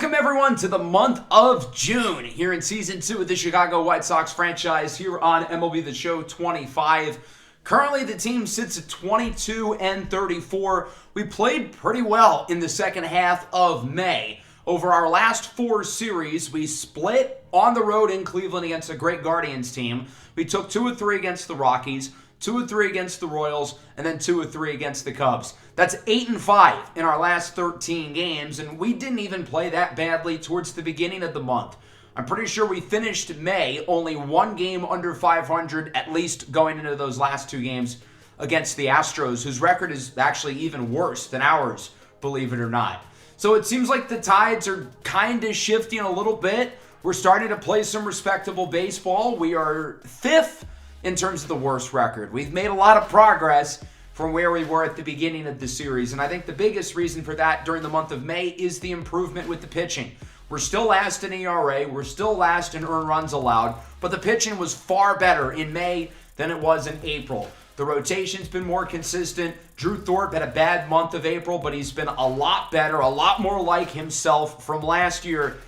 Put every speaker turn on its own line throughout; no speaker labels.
Welcome, everyone, to the month of June here in Season 2 of the Chicago White Sox franchise here on MLB The Show 25. Currently, the team sits at 22-34. We played pretty well in the second half of May. Over our last 4 series, we split on the road in Cleveland against a great Guardians team. We took 2 of 3 against the Rockies, 2 of 3 against the Royals, and then 2 of 3 against the Cubs. That's 8-5 in our last 13 games, and we didn't even play that badly towards the beginning of the month. I'm pretty sure we finished May only 1 game under 500, at least going into those last 2 games against the Astros, whose record is actually even worse than ours, believe it or not. So it seems like the tides are kind of shifting a little bit. We're starting to play some respectable baseball. We are 5th in terms of the worst record. We've made a lot of progress from where we were at the beginning of the series, and I think the biggest reason for that during the month of May is the improvement with the pitching. We're still last in ERA, we're still last in earned runs allowed, but the pitching was far better in May than it was in April. The rotation's been more consistent. Drew Thorpe had a bad month of April, but he's been a lot better, a lot more like himself from last year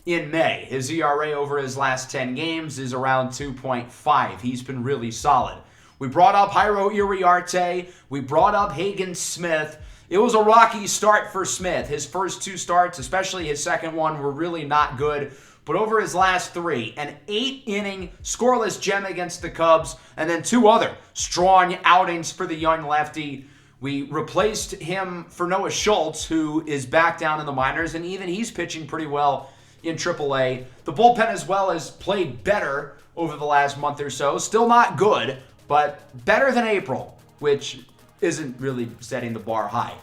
in May. His ERA over his last 10 games is around 2.5. He's been really solid. We brought up Jairo Iriarte. We brought up Hagen Smith. It was a rocky start for Smith. His first 2 starts, especially his second one, were really not good. But over his last 3, an 8-inning scoreless gem against the Cubs, and then 2 other strong outings for the young lefty. We replaced him for Noah Schultz, who is back down in the minors, and even he's pitching pretty well in AAA. The bullpen as well has played better over the last month or so. Still not good, but better than April, which isn't really setting the bar high.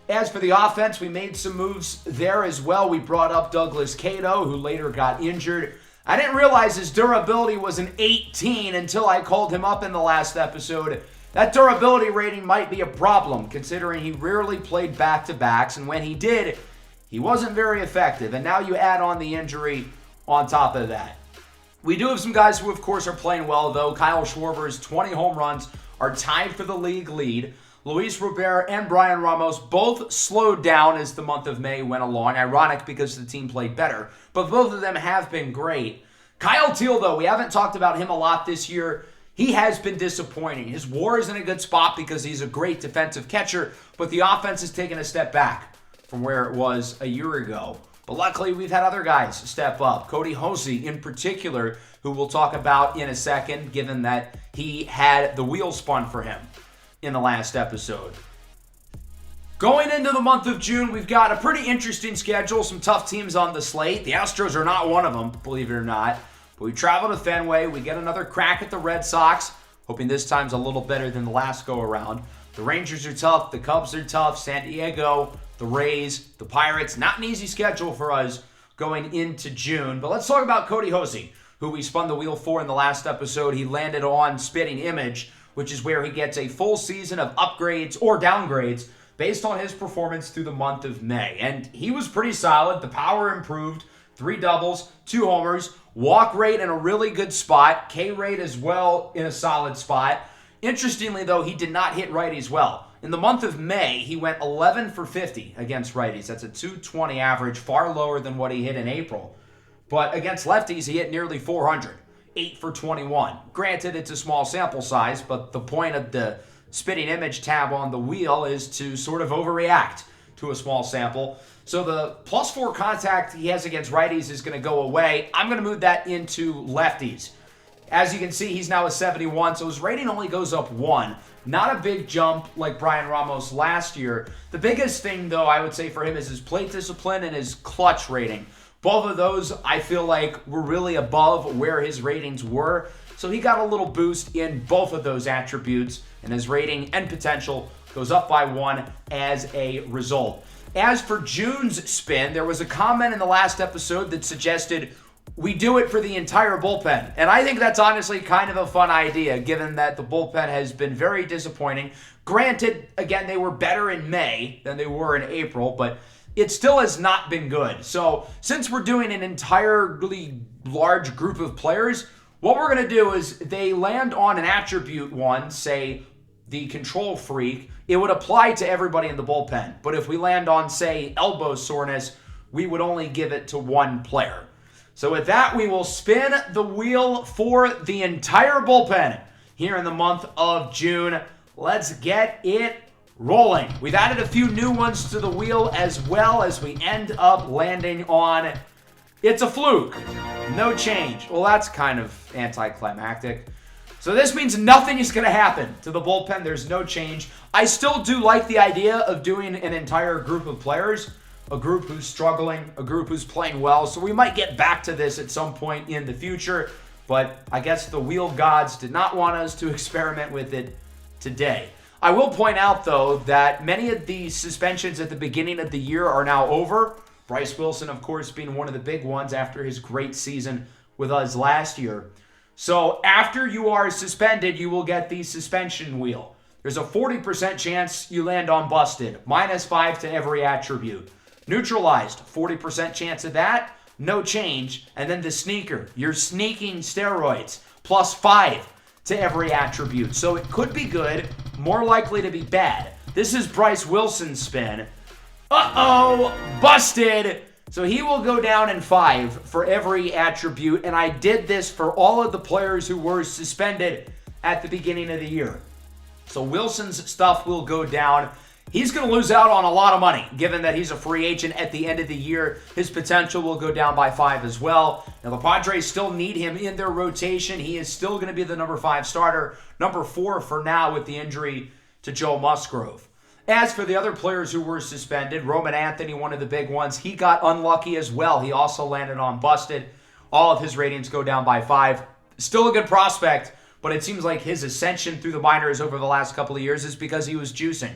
As for the offense, we made some moves there as well. We brought up Edgar Quero, who later got injured. I didn't realize his durability was an 18 until I called him up in the last episode. That durability rating might be a problem, considering he rarely played back-to-backs, and when he did, he wasn't very effective. And now you add on the injury on top of that. We do have some guys who, of course, are playing well, though. Kyle Schwarber's 20 home runs are tied for the league lead. Luis Robert and Brian Ramos both slowed down as the month of May went along. Ironic because the team played better, but both of them have been great. Kyle Teel, though, we haven't talked about him a lot this year. He has been disappointing. His WAR is in a good spot because he's a great defensive catcher, but the offense has taken a step back from where it was a year ago. But luckily, we've had other guys step up. Cody Hosie, in particular, who we'll talk about in a second, given that he had the wheel spun for him in the last episode. Going into the month of June, we've got a pretty interesting schedule. Some tough teams on the slate. The Astros are not one of them, believe it or not. But we travel to Fenway. We get another crack at the Red Sox, hoping this time's a little better than the last go-around. The Rangers are tough. The Cubs are tough. San Diego, the Rays, the Pirates. Not an easy schedule for us going into June. But let's talk about Cody Hosie, who we spun the wheel for in the last episode. He landed on Spitting Image, which is where he gets a full season of upgrades or downgrades based on his performance through the month of May. And he was pretty solid. The power improved. 3 doubles, 2 homers, walk rate in a really good spot, K rate as well in a solid spot. Interestingly, though, he did not hit righties well. In the month of May, he went 11 for 50 against righties. That's a 220 average, far lower than what he hit in April. But against lefties, he hit nearly 400, 8 for 21. Granted, it's a small sample size, but the point of the Spitting Image tab on the wheel is to sort of overreact to a small sample. So the +4 contact he has against righties is going to go away. I'm going to move that into lefties. As you can see, he's now a 71, so his rating only goes up 1. Not a big jump like Brian Ramos last year. The biggest thing, though, I would say for him is his plate discipline and his clutch rating. Both of those, I feel like, were really above where his ratings were. So he got a little boost in both of those attributes, and his rating and potential goes up by 1 as a result. As for June's spin, there was a comment in the last episode that suggested we do it for the entire bullpen. And I think that's honestly kind of a fun idea, given that the bullpen has been very disappointing. Granted, again, they were better in May than they were in April, but it still has not been good. So since we're doing an entirely large group of players, what we're going to do is they land on an attribute one, say the control freak, it would apply to everybody in the bullpen. But if we land on, say, elbow soreness, we would only give it to one player. So with that, we will spin the wheel for the entire bullpen here in the month of June. Let's get it rolling. We've added a few new ones to the wheel as well as we end up landing on it's a fluke. No change. Well, that's kind of anticlimactic. So this means nothing is going to happen to the bullpen. There's no change. I still do like the idea of doing an entire group of players, a group who's struggling, a group who's playing well. So we might get back to this at some point in the future, but I guess the wheel gods did not want us to experiment with it today. I will point out, though, that many of the suspensions at the beginning of the year are now over. Bryce Wilson, of course, being one of the big ones after his great season with us last year. So after you are suspended, you will get the suspension wheel. There's a 40% chance you land on busted, -5 to every attribute. Neutralized, 40% chance of that, no change. And then the sneaker, you're sneaking steroids, +5 to every attribute. So it could be good, more likely to be bad. This is Bryce Wilson's spin. Uh-oh, busted. So he will go down in 5 for every attribute, and I did this for all of the players who were suspended at the beginning of the year. So Wilson's stuff will go down. He's going to lose out on a lot of money, given that he's a free agent at the end of the year. His potential will go down by 5 as well. Now, the Padres still need him in their rotation. He is still going to be the number 5 starter, number 4 for now with the injury to Joe Musgrove. As for the other players who were suspended, Roman Anthony, one of the big ones, he got unlucky as well. He also landed on busted. All of his ratings go down by 5. Still a good prospect, but it seems like his ascension through the minors over the last couple of years is because he was juicing.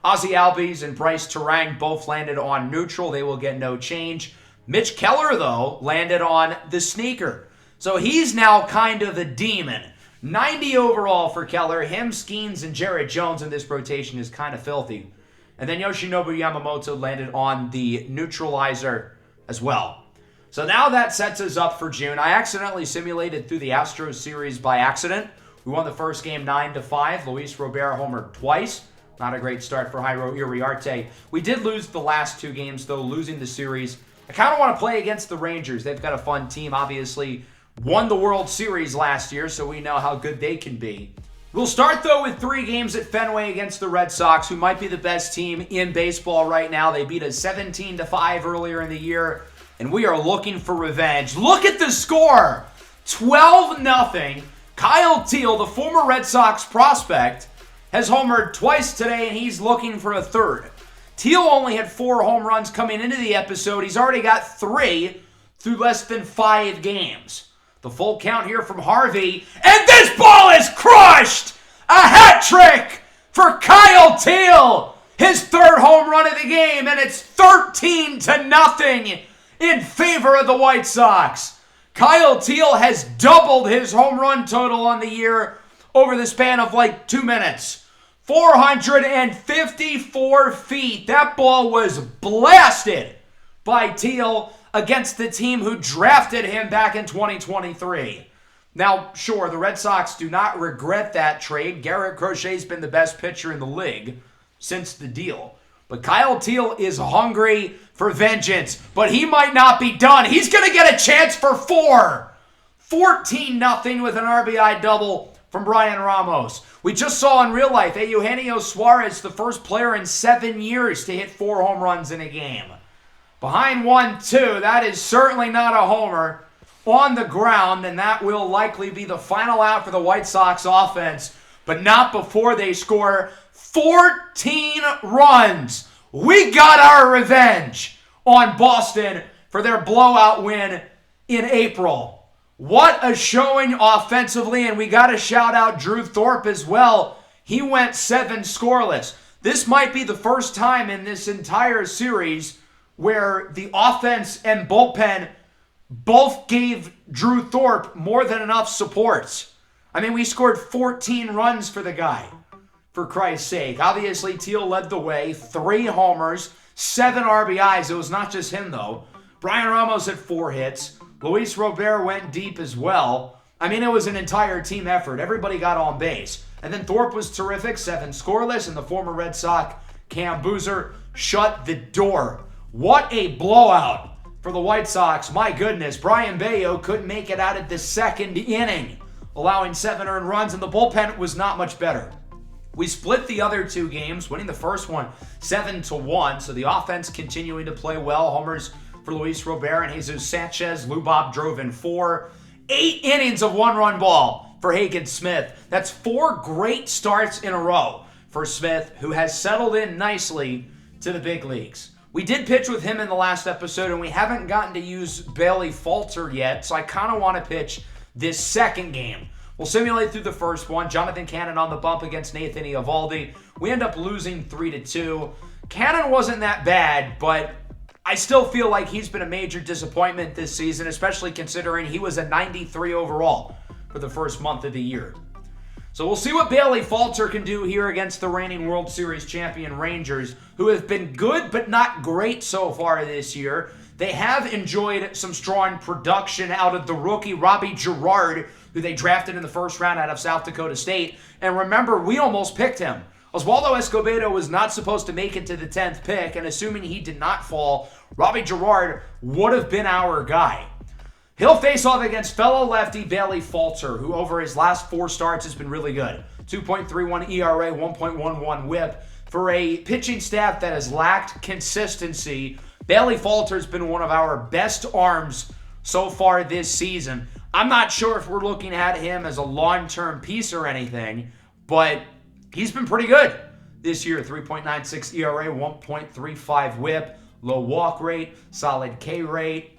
Ozzie Albies and Bryce Terang both landed on neutral. They will get no change. Mitch Keller, though, landed on the sneaker. So he's now kind of a demon. 90 overall for Keller. Him, Skeens, and Jared Jones in this rotation is kind of filthy. And then Yoshinobu Yamamoto landed on the neutralizer as well. So now that sets us up for June. I accidentally simulated through the Astros series by accident. We won the first game 9-5. Luis Robert homered twice. Not a great start for Jairo Iriarte. We did lose the last 2 games, though, losing the series. I kind of want to play against the Rangers. They've got a fun team, obviously. Won the World Series last year, so we know how good they can be. We'll start, though, with 3 games at Fenway against the Red Sox, who might be the best team in baseball right now. They beat us 17-5 earlier in the year, and we are looking for revenge. Look at the score! 12-0. Kyle Teel, the former Red Sox prospect, has homered twice today, and he's looking for a third. Teel only had 4 home runs coming into the episode. He's already got 3 through less than 5 games. The full count here from Harvey, and this ball is crushed! A hat trick for Kyle Teel! His 3rd home run of the game, and it's 13-0 in favor of the White Sox. Kyle Teel has doubled his home run total on the year over the span of like 2 minutes. 454 feet. That ball was blasted by Teel against the team who drafted him back in 2023. Now, sure, the Red Sox do not regret that trade. Garrett Crochet's been the best pitcher in the league since the deal. But Kyle Teel is hungry for vengeance, but he might not be done. He's going to get a chance for 4. 14-0 with an RBI double from Brian Ramos. We just saw in real life, Eugenio Suarez, the first player in 7 years to hit 4 home runs in a game. Behind 1-2, that is certainly not a homer on the ground, and that will likely be the final out for the White Sox offense, but not before they score 14 runs. We got our revenge on Boston for their blowout win in April. What a showing offensively, and we got to shout out Drew Thorpe as well. He went 7 scoreless. This might be the first time in this entire series where the offense and bullpen both gave Drew Thorpe more than enough supports. I mean, we scored 14 runs for the guy, for Christ's sake. Obviously, Teel led the way, 3 homers, 7 RBIs. It was not just him, though. Brian Ramos had 4 hits. Luis Robert went deep as well. I mean, it was an entire team effort. Everybody got on base. And then Thorpe was terrific, 7 scoreless, and the former Red Sox, Cam Boozer, shut the door What a blowout for the White Sox. My goodness, Brian Bayo couldn't make it out of the second inning, allowing 7 earned runs, and the bullpen was not much better. We split the other 2 games, winning the first one 7-1, so the offense continuing to play well. Homers for Luis Robert and Jesus Sanchez. Lou Bob drove in 4. 8 innings of 1-run ball for Hagen Smith. That's 4 great starts in a row for Smith, who has settled in nicely to the big leagues. We did pitch with him in the last episode, and we haven't gotten to use Bailey Falter yet, so I kind of want to pitch this second game. We'll simulate through the first one. Jonathan Cannon on the bump against Nathan Eovaldi. We end up losing 3-2. Cannon wasn't that bad, but I still feel like he's been a major disappointment this season, especially considering he was a 93 overall for the first month of the year. So we'll see what Bailey Falter can do here against the reigning World Series champion Rangers, who have been good but not great so far this year. They have enjoyed some strong production out of the rookie Robbie Girard, who they drafted in the first round out of South Dakota State. And remember, we almost picked him. Oswaldo Escobedo was not supposed to make it to the 10th pick, and assuming he did not fall, Robbie Girard would have been our guy. He'll face off against fellow lefty Bailey Falter, who over his last 4 starts has been really good. 2.31 ERA, 1.11 whip. For a pitching staff that has lacked consistency, Bailey Falter's been one of our best arms so far this season. I'm not sure if we're looking at him as a long-term piece or anything, but he's been pretty good this year. 3.96 ERA, 1.35 whip, low walk rate, solid K rate.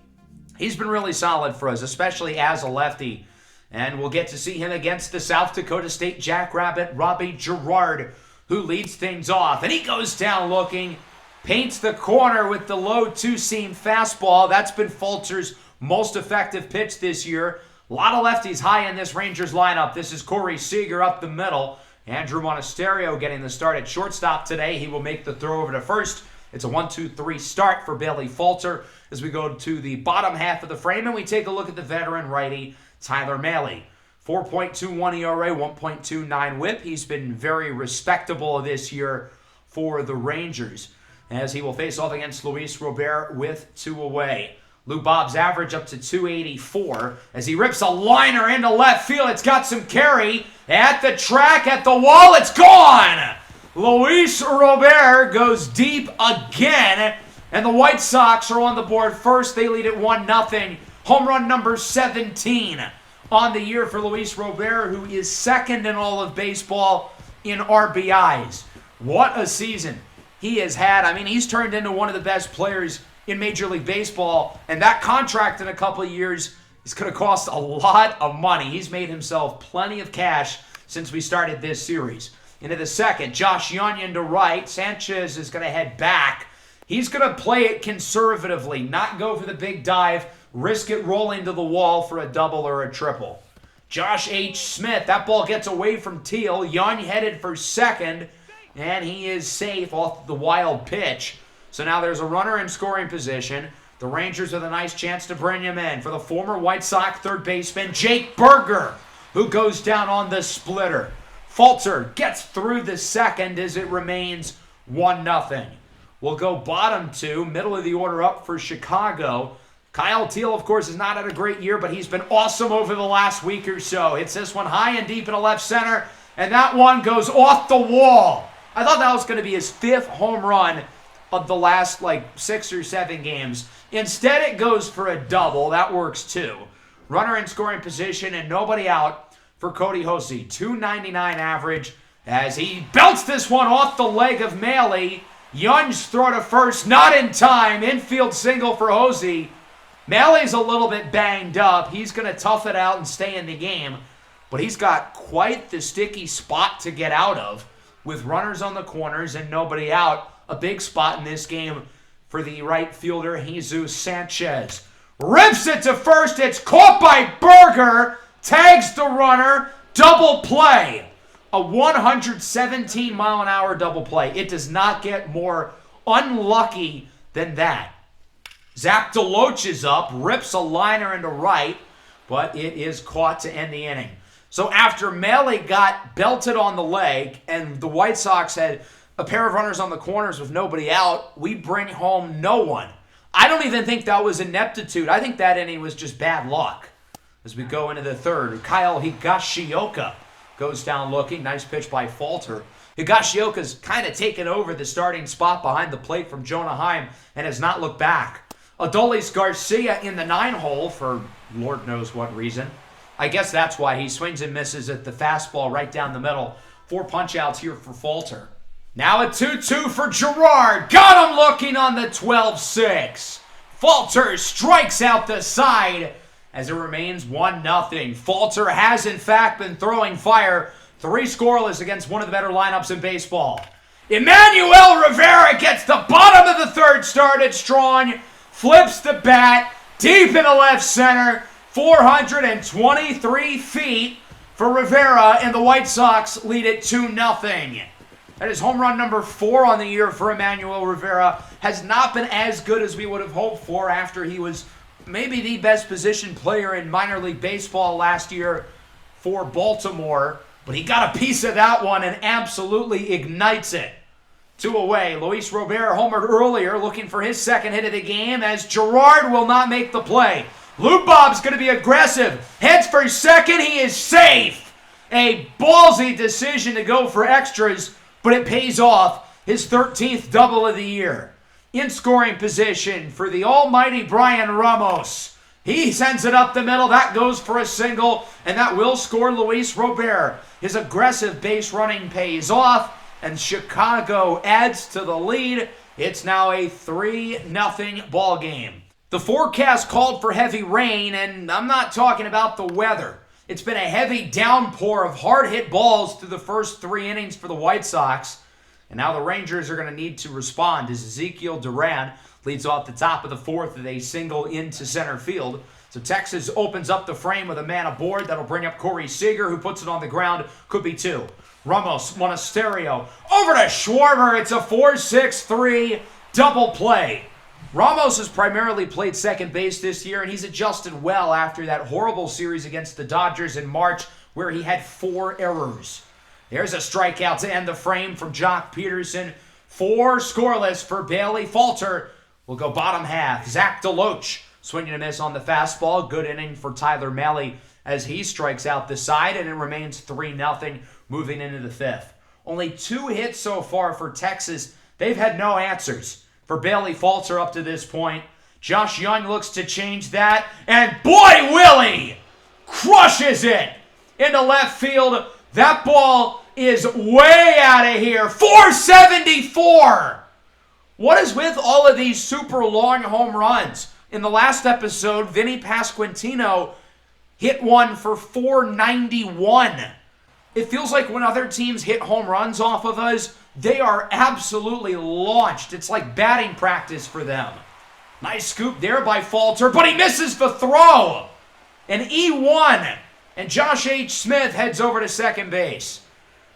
He's been really solid for us, especially as a lefty. And we'll get to see him against the South Dakota State Jackrabbit, Robbie Girard, who leads things off. And he goes down looking, paints the corner with the low 2-seam fastball. That's been Falter's most effective pitch this year. A lot of lefties high in this Rangers lineup. This is Corey Seager up the middle. Andrew Monasterio getting the start at shortstop today. He will make the throw over to first. It's a 1-2-3 start for Bailey Falter as we go to the bottom half of the frame and we take a look at the veteran righty Tyler Mahle. 4.21 ERA, 1.29 whip. He's been very respectable this year for the Rangers as he will face off against Luis Robert with 2 away. Lou Bob's average up to 284 as he rips a liner into left field. It's got some carry at the track, at the wall. It's gone! Luis Robert goes deep again, and the White Sox are on the board first. They lead at 1-0. Home run number 17 on the year for Luis Robert, who is second in all of baseball in RBIs. What a season he has had. I mean, he's turned into one of the best players in Major League Baseball, and that contract in a couple of years is going to cost a lot of money. He's made himself plenty of cash since we started this series. Into the second, Josh Yonyan to right. Sanchez is going to head back. He's going to play it conservatively, not go for the big dive, risk it rolling to the wall for a double or a triple. Josh H. Smith, that ball gets away from Teal. Yon headed for second, and he is safe off the wild pitch. So now there's a runner in scoring position. The Rangers with a nice chance to bring him in for the former White Sox third baseman, Jake Berger, who goes down on the splitter. Falter gets through the second as it remains 1-0. We'll go bottom 2, middle of the order up for Chicago. Kyle Teal, of course, has not had a great year, but he's been awesome over the last week or so. Hits this one high and deep in the left center, and that one goes off the wall. I thought that was going to be his 5th home run of the last, 6 or 7 games. Instead, it goes for a double. That works, too. Runner in scoring position and nobody out for Cody Hosie. 2.99 average as he belts this one off the leg of Mahle. Young's throw to first, not in time. Infield single for Hosie. Mahle's a little bit banged up. He's going to tough it out and stay in the game. But he's got quite the sticky spot to get out of with runners on the corners and nobody out. A big spot in this game for the right fielder, Jesus Sanchez. Rips it to first. It's caught by Berger. Tags the runner. Double play. A 117-mile-an-hour double play. It does not get more unlucky than that. Zach DeLoach is up. Rips a liner into right. But it is caught to end the inning. So after Mahle got belted on the leg and the White Sox had a pair of runners on the corners with nobody out. We bring home no one. I don't even think that was ineptitude. I think that inning was just bad luck. As we go into the third, Kyle Higashioka goes down looking. Nice pitch by Falter. Higashioka's kind of taken over the starting spot behind the plate from Jonah Heim and has not looked back. Adolis Garcia in the 9-hole for Lord knows what reason. I guess that's why he swings and misses at the fastball right down the middle. 4 punch-outs here for Falter. Now a 2-2 for Gerard. Got him looking on the 12-6. Falter strikes out the side as it remains 1-0. Falter has, in fact, been throwing fire. 3 scoreless against one of the better lineups in baseball. Emmanuel Rivera gets the bottom of the third started strong. Flips the bat deep into left center. 423 feet for Rivera, and the White Sox lead it 2-0. That is home run number 4 on the year for Emmanuel Rivera. Has not been as good as we would have hoped for after he was maybe the best position player in minor league baseball last year for Baltimore. But he got a piece of that one and absolutely ignites it. 2 away. Luis Robert homered earlier, looking for his second hit of the game as Gerard will not make the play. Lou Bob's going to be aggressive. Heads for second. He is safe. A ballsy decision to go for extras, but it pays off. His 13th double of the year. In scoring position for the almighty Brian Ramos. He sends it up the middle. That goes for a single, and that will score Luis Robert. His aggressive base running pays off, and Chicago adds to the lead. It's now a 3-0 ball game. The forecast called for heavy rain, and I'm not talking about the weather. It's been a heavy downpour of hard-hit balls through the first 3 innings for the White Sox. And now the Rangers are going to need to respond as Ezekiel Duran leads off the top of the 4th with a single into center field. So Texas opens up the frame with a man aboard. That'll bring up Corey Seager, who puts it on the ground. Could be 2. Ramos, Monasterio, over to Schwarber. It's a 4-6-3 double play. Ramos has primarily played second base this year, and he's adjusted well after that horrible series against the Dodgers in March where he had 4 errors. There's a strikeout to end the frame from Jock Peterson. 4 scoreless for Bailey. Falter will go bottom half. Zach DeLoach swinging a miss on the fastball. Good inning for Tyler Mahle as he strikes out the side, and it remains 3-0 moving into the 5th. Only 2 hits so far for Texas. They've had no answers for Bailey Falter up to this point. Josh Young looks to change that, and boy, Willie crushes it into left field. That ball is way out of here. 474! What is with all of these super long home runs? In the last episode, Vinny Pasquantino hit one for 491. It feels like when other teams hit home runs off of us, they are absolutely launched. It's like batting practice for them. Nice scoop there by Falter, but he misses the throw. An E1, and Josh H. Smith heads over to second base.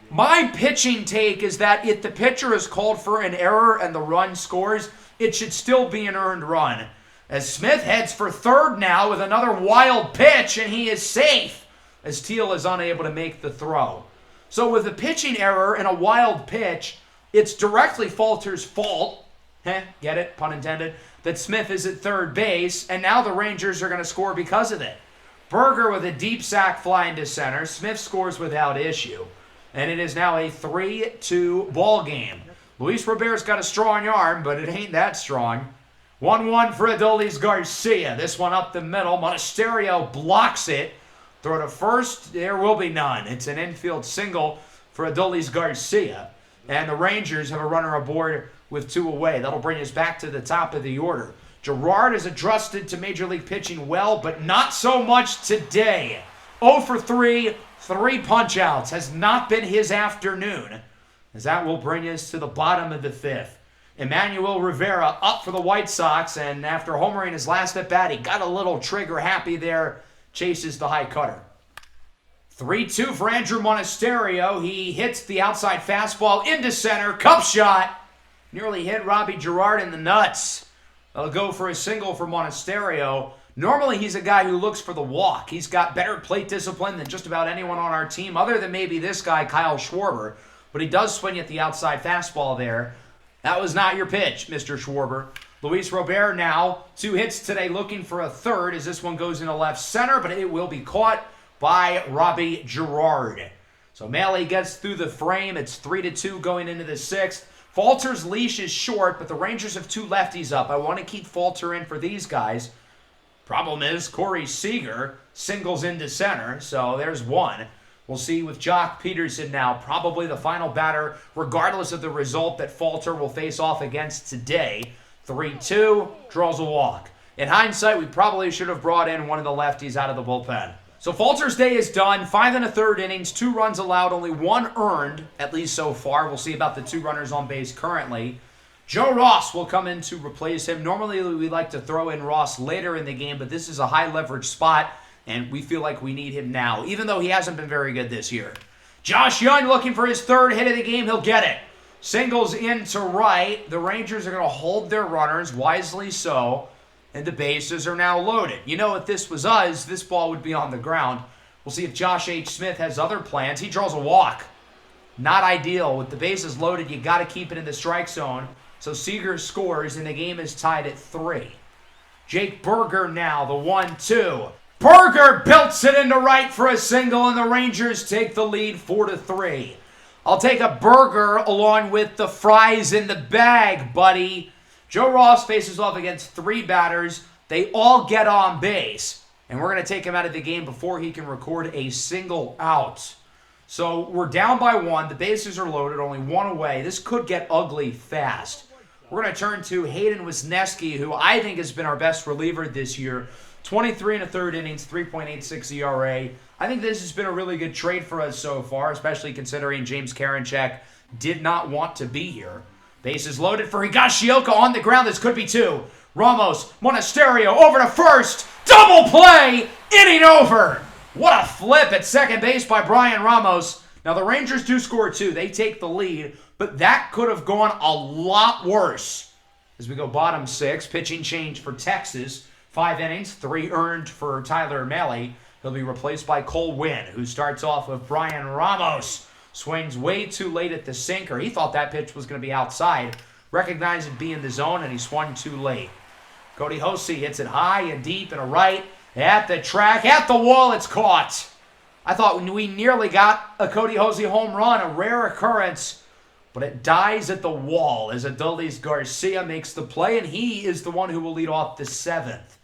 My pitching take is that if the pitcher is called for an error and the run scores, it should still be an earned run. As Smith heads for third now with another wild pitch, and he is safe as Teal is unable to make the throw. So with a pitching error and a wild pitch, it's directly Falter's fault, get it, pun intended, that Smith is at third base, and now the Rangers are going to score because of it. Berger with a deep sac fly into center. Smith scores without issue. And it is now a 3-2 ball game. Luis Robert's got a strong arm, but it ain't that strong. 1-1 for Adolis Garcia. This one up the middle. Monasterio blocks it. Throw to first. There will be none. It's an infield single for Adolis Garcia. And the Rangers have a runner aboard with 2 away. That'll bring us back to the top of the order. Gerard has adjusted to Major League pitching well, but not so much today. 0 for 3, 3 punch-outs. Has not been his afternoon, as that will bring us to the bottom of the 5th. Emmanuel Rivera up for the White Sox, and after homering his last at-bat, he got a little trigger happy there. Chases the high cutter. 3-2 for Andrew Monasterio. He hits the outside fastball into center. Cup shot. Nearly hit Robbie Gerard in the nuts. They'll go for a single for Monasterio. Normally, he's a guy who looks for the walk. He's got better plate discipline than just about anyone on our team, other than maybe this guy, Kyle Schwarber. but he does swing at the outside fastball there. That was not your pitch, Mr. Schwarber. Luis Robert now, 2 hits today, looking for a third as this one goes into left center, but it will be caught by Robbie Girard. So Mahle gets through the frame. It's 3-2 going into the 6th. Falter's leash is short, but the Rangers have 2 lefties up. I want to keep Falter in for these guys. Problem is, Corey Seager singles into center, so there's one. We'll see with Jock Peterson now, probably the final batter, regardless of the result that Falter will face off against today. 3-2, draws a walk. In hindsight, we probably should have brought in one of the lefties out of the bullpen. So Falter's day is done. 5 1/3 innings, 2 runs allowed, only 1 earned, at least so far. We'll see about the 2 runners on base currently. Joe Ross will come in to replace him. Normally, we like to throw in Ross later in the game, but this is a high-leverage spot, and we feel like we need him now, even though he hasn't been very good this year. Josh Young looking for his 3rd hit of the game. He'll get it. Singles into right. The Rangers are going to hold their runners, wisely so, and the bases are now loaded. You know, if this was us, this ball would be on the ground. We'll see if Josh H. Smith has other plans. He draws a walk. Not ideal. With the bases loaded, you got to keep it in the strike zone. So Seager scores, and the game is tied at 3. Jake Burger now, the 1-2. Burger belts it into right for a single, and the Rangers take the lead 4-3. I'll take a burger along with the fries in the bag, buddy. Joe Ross faces off against 3 batters. They all get on base, and we're going to take him out of the game before he can record a single out. So we're down by 1. The bases are loaded, only 1 away. This could get ugly fast. We're going to turn to Hayden Wisniewski, who I think has been our best reliever this year. 23 1/3 innings, 3.86 ERA. I think this has been a really good trade for us so far, especially considering James Karinchak did not want to be here. Bases loaded for Higashioka on the ground. This could be 2. Ramos, Monasterio over to first. Double play, inning over. What a flip at second base by Brian Ramos. Now the Rangers do score 2. They take the lead, but that could have gone a lot worse. As we go bottom 6, pitching change for Texas. 5 innings, 3 earned for Tyler Mahle. He'll be replaced by Cole Winn, who starts off with Brian Ramos. Swings way too late at the sinker. He thought that pitch was going to be outside. Recognized it be in the zone, and he swung too late. Cody Hosie hits it high and deep and a right. At the track, at the wall, it's caught. I thought we nearly got a Cody Hosie home run, a rare occurrence. But it dies at the wall as Adolis Garcia makes the play, and he is the one who will lead off the 7th.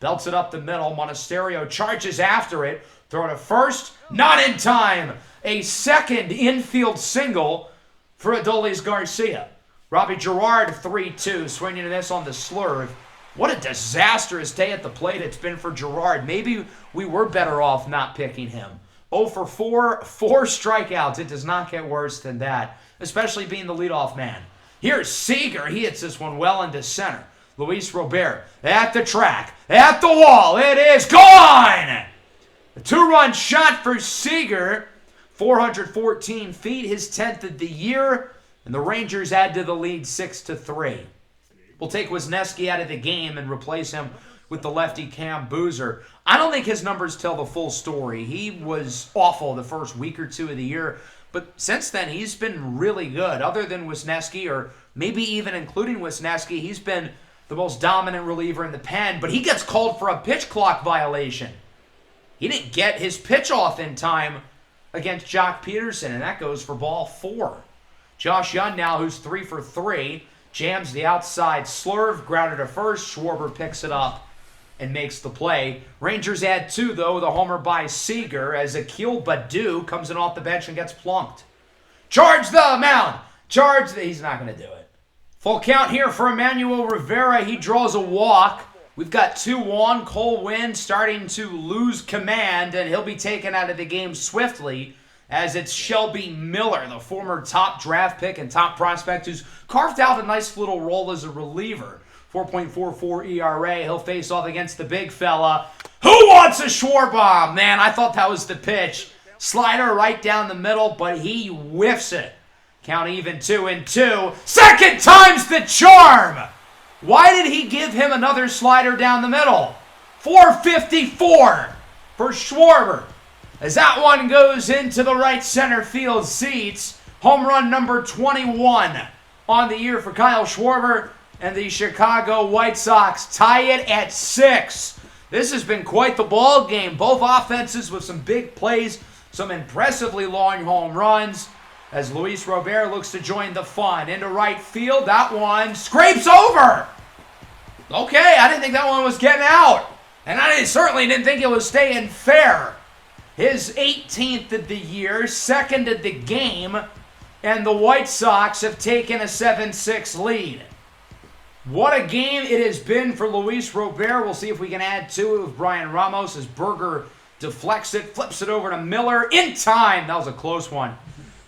Belts it up the middle. Monasterio charges after it. Throw to first. Not in time. A second infield single for Adolis Garcia. Robbie Girard, 3-2, swinging this on the slurve. What a disastrous day at the plate it's been for Girard. Maybe we were better off not picking him. 0 for 4, 4 strikeouts. It does not get worse than that, especially being the leadoff man. Here's Seager. He hits this one well into center. Luis Robert at the track, at the wall. It is gone! A 2-run shot for Seager. 414 feet, his 10th of the year. And the Rangers add to the lead 6-3. We'll take Wisniewski out of the game and replace him with the lefty Cam Boozer. I don't think his numbers tell the full story. He was awful the first week or 2 of the year. But since then, he's been really good. Other than Wisniewski, or maybe even including Wisniewski, he's been the most dominant reliever in the pen. But he gets called for a pitch clock violation. He didn't get his pitch off in time against Jock Peterson, and that goes for ball 4. Josh Young now, who's 3 for 3, jams the outside slurve, grounded to first. Schwarber picks it up and makes the play. Rangers add 2, though, the homer by Seager, as Akil Baddoo comes in off the bench and gets plunked. Charge the mound! He's not going to do it. Full count here for Emmanuel Rivera. He draws a walk. We've got 2 on. Cole Winn starting to lose command, and he'll be taken out of the game swiftly, as it's Shelby Miller, the former top draft pick and top prospect, who's carved out a nice little role as a reliever. 4.44 ERA. He'll face off against the big fella. Who wants a Schwarber? Man, I thought that was the pitch. Slider right down the middle, but he whiffs it. Count even 2-2. Second time's the charm! Why did he give him another slider down the middle? 454 for Schwarber. As that one goes into the right center field seats, Home run number 21 on the year for Kyle Schwarber, and the Chicago White Sox tie it at 6. This has been quite the ball game. Both offenses with some big plays, some impressively long home runs, as Luis Robert looks to join the fun. Into right field, that one scrapes over. Okay, I didn't think that one was getting out. And I certainly didn't think it was staying fair. His 18th of the year, second of the game, and the White Sox have taken a 7-6 lead. What a game it has been for Luis Robert. We'll see if we can add to it with Brian Ramos as Berger deflects it, flips it over to Miller in time. That was a close one.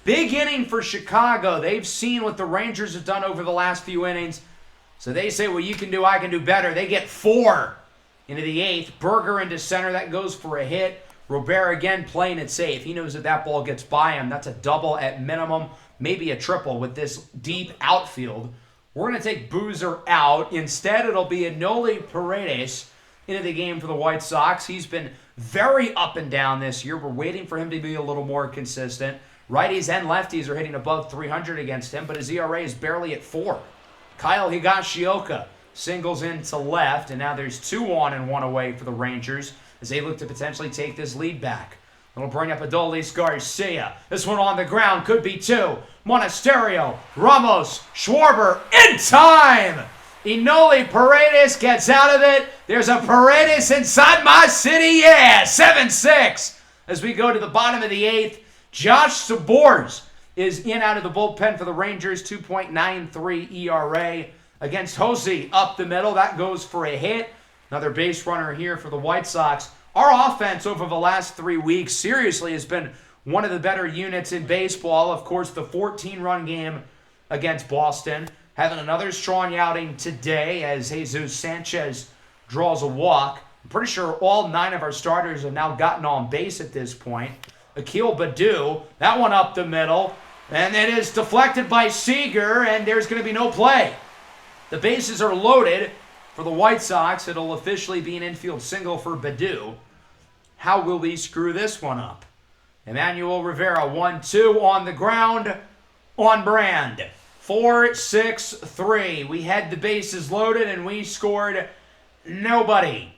Big inning for Chicago. They've seen what the Rangers have done over the last few innings. So they say, well, you can do, I can do better. They get 4 into the 8th. Berger into center. That goes for a hit. Robert again playing it safe. He knows that that ball gets by him. That's a double at minimum, maybe a triple with this deep outfield. We're going to take Boozer out. Instead, it'll be Enoli Paredes into the game for the White Sox. He's been very up and down this year. We're waiting for him to be a little more consistent. Righties and lefties are hitting above 300 against him, but his ERA is barely at 4. Kyle Higashioka singles into left, and now there's 2 on and 1 away for the Rangers as they look to potentially take this lead back. It'll bring up Adolis Garcia. This one on the ground could be 2. Monasterio, Ramos, Schwarber in time. Enoli Paredes gets out of it. There's a Paredes inside my city. Yeah, 7-6. As we go to the bottom of the 8th, Josh Sabors is in out of the bullpen for the Rangers, 2.93 ERA. Against Hosie up the middle, that goes for a hit. Another base runner here for the White Sox. Our offense over the last 3 weeks seriously has been one of the better units in baseball. Of course, the 14-run game against Boston. Having another strong outing today as Jesus Sanchez draws a walk. I'm pretty sure all 9 of our starters have now gotten on base at this point. Akil Baddoo, that one up the middle. And it is deflected by Seager, and there's going to be no play. The bases are loaded for the White Sox. It'll officially be an infield single for Baddoo. How will we screw this one up? Emmanuel Rivera, 1-2 on the ground, on brand. 4-6-3. We had the bases loaded, and we scored nobody.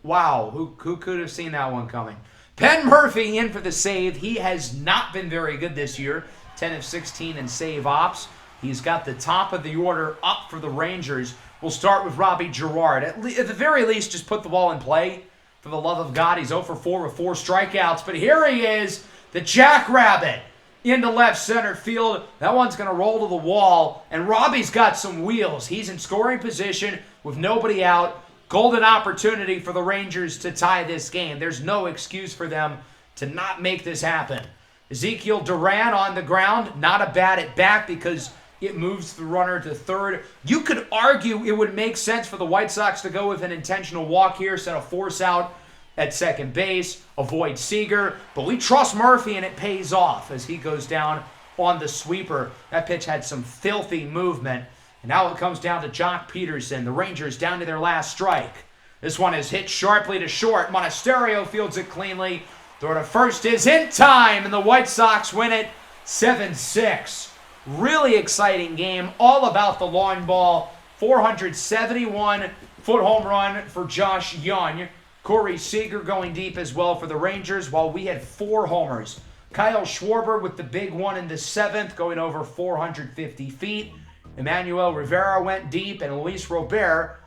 Wow, who could have seen that one coming? Penn Murphy in for the save. He has not been very good this year. 10 of 16 in save ops. He's got the top of the order up for the Rangers. We'll start with Robbie Girard. At the very least, just put the ball in play. For the love of God, he's 0 for 4 with 4 strikeouts. But here he is, the Jackrabbit, into left center field. That one's going to roll to the wall. And Robbie's got some wheels. He's in scoring position with nobody out. Golden opportunity for the Rangers to tie this game. There's no excuse for them to not make this happen. Ezekiel Duran on the ground. Not a bat at bat because it moves the runner to third. You could argue it would make sense for the White Sox to go with an intentional walk here, set a force out at second base, avoid Seager. But we trust Murphy, and it pays off as he goes down on the sweeper. That pitch had some filthy movement. And now it comes down to Jock Peterson. The Rangers down to their last strike. This one is hit sharply to short. Monasterio fields it cleanly. Throw to first is in time, and the White Sox win it 7-6. Really exciting game, all about the long ball. 471-foot home run for Josh Young. Corey Seager going deep as well for the Rangers, while we had 4 homers. Kyle Schwarber with the big one in the 7th, going over 450 feet. Emmanuel Rivera went deep, and Luis Robert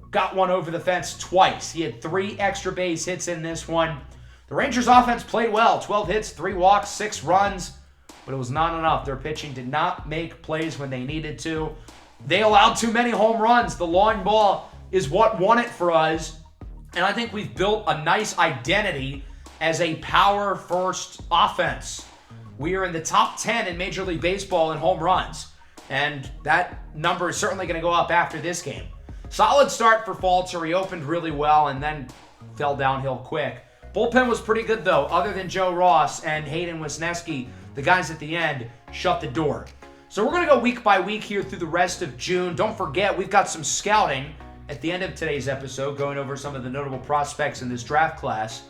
got one over the fence twice. He had 3 extra base hits in this one. The Rangers offense played well. 12 hits, 3 walks, 6 runs. But it was not enough. Their pitching did not make plays when they needed to. They allowed too many home runs. The long ball is what won it for us. And I think we've built a nice identity as a power-first offense. We are in the top 10 in Major League Baseball in home runs. And that number is certainly going to go up after this game. Solid start for Falter. He opened really well and then fell downhill quick. Bullpen was pretty good, though. Other than Joe Ross and Hayden Wisniewski, the guys at the end shut the door. So we're going to go week by week here through the rest of June. Don't forget, we've got some scouting at the end of today's episode, going over some of the notable prospects in this draft class.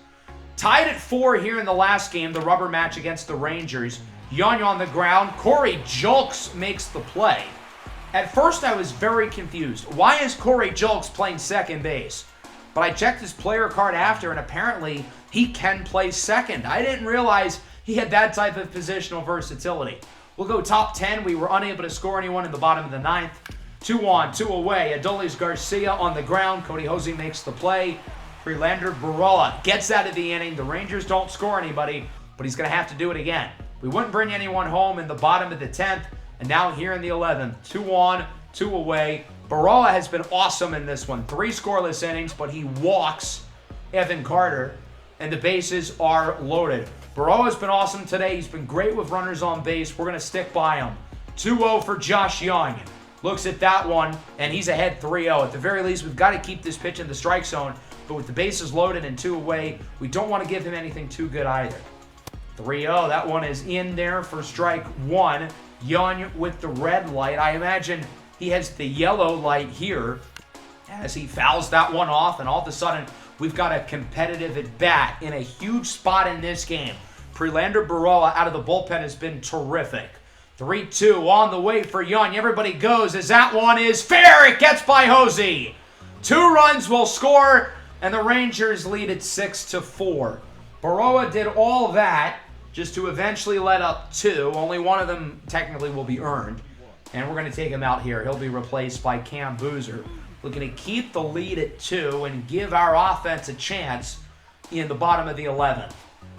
Tied at 4 here in the last game, the rubber match against the Rangers. Yanya on the ground. Corey Julks makes the play. At first, I was very confused. Why is Corey Julks playing second base? But I checked his player card after, and apparently he can play second. I didn't realize he had that type of positional versatility. We'll go top 10. We were unable to score anyone in the bottom of the ninth. 2 on, 2 away. Adolis Garcia on the ground. Cody Hosie makes the play. Prelander Barola gets out of the inning. The Rangers don't score anybody, but he's going to have to do it again. We wouldn't bring anyone home in the bottom of the 10th, and now here in the 11th. 2 on, 2 away. Barola has been awesome in this one. 3 scoreless innings, but he walks Evan Carter, and the bases are loaded. Barola has been awesome today. He's been great with runners on base. We're going to stick by him. 2-0 for Josh Young. Looks at that one, and he's ahead 3-0. At the very least, we've got to keep this pitch in the strike zone, but with the bases loaded and 2 away, we don't want to give him anything too good either. 3-0, that one is in there for strike 1. Young with the red light. I imagine he has the yellow light here as he fouls that one off, and all of a sudden, we've got a competitive at-bat in a huge spot in this game. Prelander Barola out of the bullpen has been terrific. 3-2 on the way for Young. Everybody goes as that one is fair. It gets by Hosie. 2 runs will score, and the Rangers lead it 6-4. Barola did all that just to eventually let up 2. Only one of them technically will be earned, and we're going to take him out here. He'll be replaced by Cam Boozer. Looking to keep the lead at 2 and give our offense a chance in the bottom of the 11th.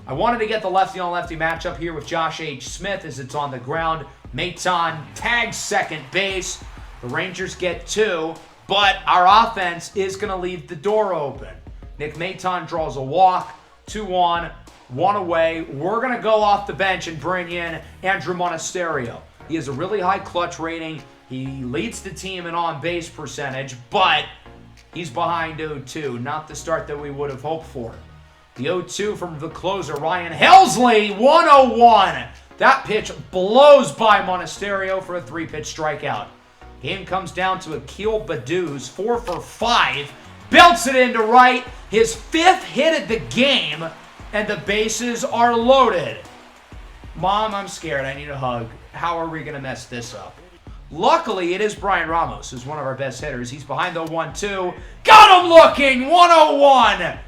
I wanted to get the lefty-on-lefty matchup here with Josh H. Smith as it's on the ground. Maton tags second base. The Rangers get 2, but our offense is going to leave the door open. Nick Maton draws a walk. 2 on, 1 away. We're going to go off the bench and bring in Andrew Monasterio. He has a really high clutch rating. He leads the team in on-base percentage, but he's behind 0-2. Not the start that we would have hoped for. The 0-2 from the closer, Ryan Helsley, 101. That pitch blows by Monasterio for a 3-pitch strikeout. Game comes down to Akil Baddoo's 4 for 5. Belts it into right. His 5th hit of the game, and the bases are loaded. Mom, I'm scared. I need a hug. How are we going to mess this up? Luckily, it is Brian Ramos, who's one of our best hitters. He's behind the 1-2. Got him looking! 101!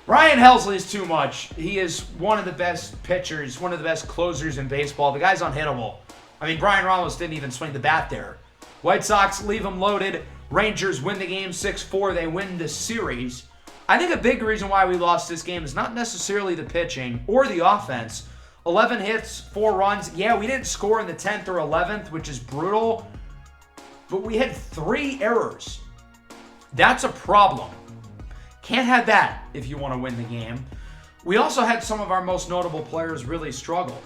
Ryan Helsley is too much. He is one of the best pitchers, one of the best closers in baseball. The guy's unhittable. I mean, Brian Ramos didn't even swing the bat there. White Sox leave him loaded. Rangers win the game 6-4. They win the series. I think a big reason why we lost this game is not necessarily the pitching or the offense. 11 hits, 4 runs. Yeah, we didn't score in the 10th or 11th, which is brutal. But we had 3 errors. That's a problem. Can't have that if you want to win the game. We also had some of our most notable players really struggle.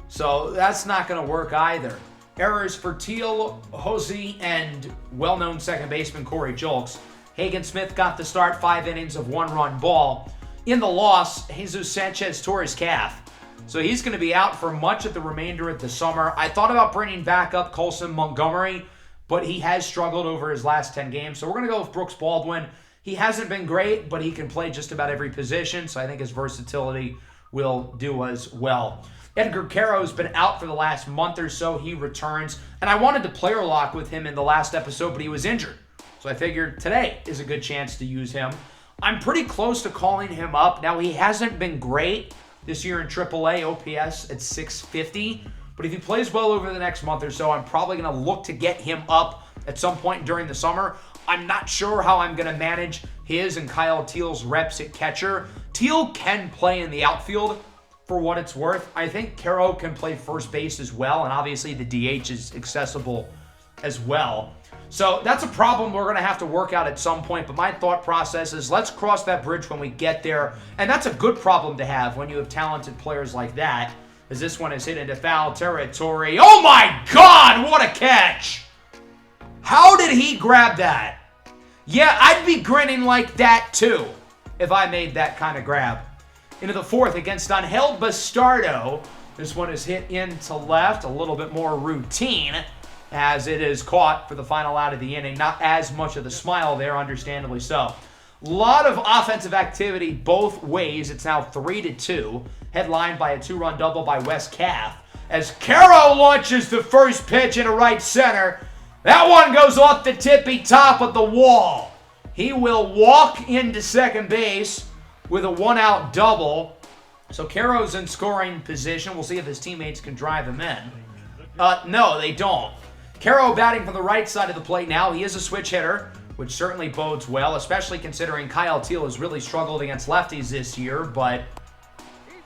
So that's not going to work either. Errors for Teal, Hosie, and well-known second baseman Corey Julks. Hagen Smith got the start, 5 innings of 1-run ball. In the loss, Jesus Sanchez tore his calf. So he's going to be out for much of the remainder of the summer. I thought about bringing back up Colson Montgomery, but he has struggled over his last 10 games. So we're going to go with Brooks Baldwin. He hasn't been great, but he can play just about every position, so I think his versatility will do as well. Edgar Quero has been out for the last month or so. He returns, and I wanted to player lock with him in the last episode, but he was injured. So I figured today is a good chance to use him. I'm pretty close to calling him up. Now, he hasn't been great this year in AAA, OPS at 650, but if he plays well over the next month or so, I'm probably going to look to get him up at some point during the summer. I'm not sure how I'm going to manage his and Kyle Teal's reps at catcher. Teal can play in the outfield for what it's worth. I think Quero can play first base as well, and obviously the DH is accessible as well. So that's a problem we're going to have to work out at some point, but my thought process is let's cross that bridge when we get there, and that's a good problem to have when you have talented players like that, as this one is hit into foul territory. Oh my God, what a catch! How did he grab that? Yeah, I'd be grinning like that too if I made that kind of grab. Into the 4th against Angel Bastardo. This one is hit into left, a little bit more routine as it is caught for the final out of the inning. Not as much of the smile there, understandably so. A lot of offensive activity both ways. It's now 3-2, headlined by a 2-run double by Wes Caff. as Quero launches the first pitch into right center. That one goes off the tippy top of the wall. He will walk into second base with a one-out double. So Quero's in scoring position. We'll see if his teammates can drive him in. No, they don't. Quero batting from the right side of the plate now. He is a switch hitter, which certainly bodes well, especially considering Kyle Teal has really struggled against lefties this year, but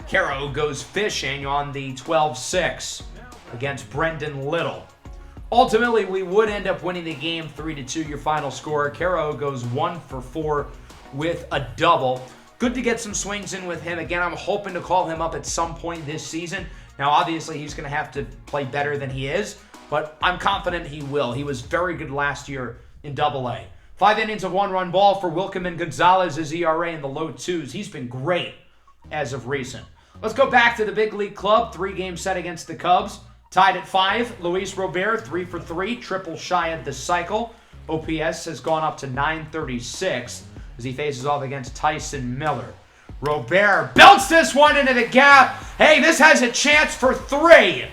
Quero goes fishing on the 12-6 against Brendan Little. Ultimately, we would end up winning the game 3-2, your final score. Quero goes 1 for 4 with a double. Good to get some swings in with him. Again, I'm hoping to call him up at some point this season. Now, obviously, he's going to have to play better than he is, but I'm confident he will. He was very good last year in Double-A. 5 innings of 1-run ball for Wilkerman Gonzalez's ERA in the low 2s. He's been great as of recent. Let's go back to the big league club. 3-game set against the Cubs. Tied at 5, Luis Robert, 3 for 3, triple shy of the cycle. OPS has gone up to 936 as he faces off against Tyson Miller. Robert belts this one into the gap. Hey, this has a chance for 3.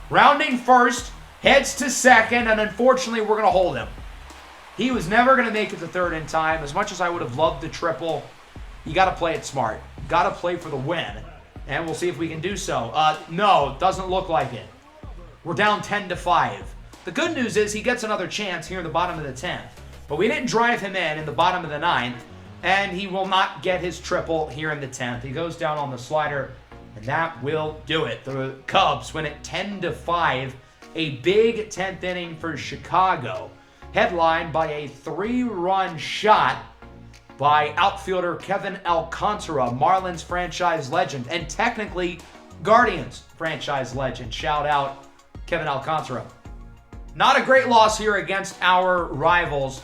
Rounding first, heads to second, and unfortunately, we're going to hold him. He was never going to make it to third in time. As much as I would have loved the triple, you got to play it smart. Got to play for the win, and we'll see if we can do so. No, doesn't look like it. We're down 10-5. The good news is he gets another chance here in the bottom of the 10th, but we didn't drive him in the bottom of the 9th, and he will not get his triple here in the 10th. He goes down on the slider, and that will do it. The Cubs win it 10-5. A big 10th inning for Chicago, headlined by a 3-run shot by outfielder Kevin Alcantara, Marlins franchise legend, and technically Guardians franchise legend. Shout out Kevin Alcantara. Not a great loss here against our rivals.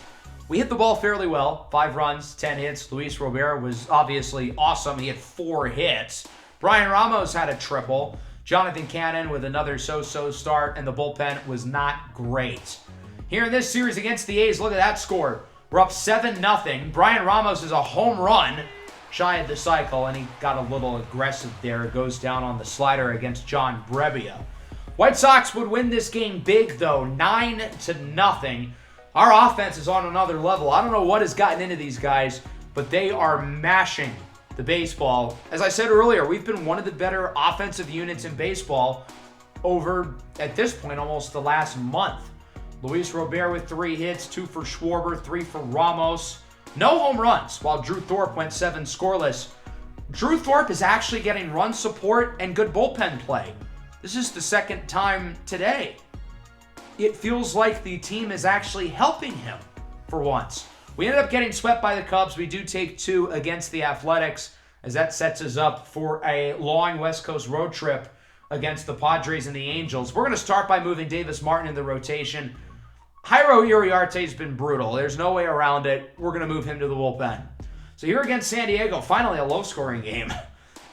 We hit the ball fairly well. 5 runs, 10 hits. Luis Robert was obviously awesome. He had 4 hits. Brian Ramos had a triple. Jonathan Cannon with another so-so start, and the bullpen was not great. Here in this series against the A's, look at that score. We're up 7-0. Brian Ramos is a home run shy of the cycle, and he got a little aggressive there. It goes down on the slider against John Brebbia. White Sox would win this game big, though, 9-0. Our offense is on another level. I don't know what has gotten into these guys, but they are mashing the baseball. As I said earlier, we've been one of the better offensive units in baseball over, at this point, almost the last month. Luis Robert with 3 hits, 2 for Schwarber, 3 for Ramos. No home runs, while Drew Thorpe went 7 scoreless. Drew Thorpe is actually getting run support and good bullpen play. This is the second time today. It feels like the team is actually helping him for once. We ended up getting swept by the Cubs. We do take 2 against the Athletics, as that sets us up for a long West Coast road trip against the Padres and the Angels. We're going to start by moving Davis Martin in the rotation. Jairo Uriarte has been brutal. There's no way around it. We're going to move him to the bullpen. So here against San Diego, finally a low-scoring game.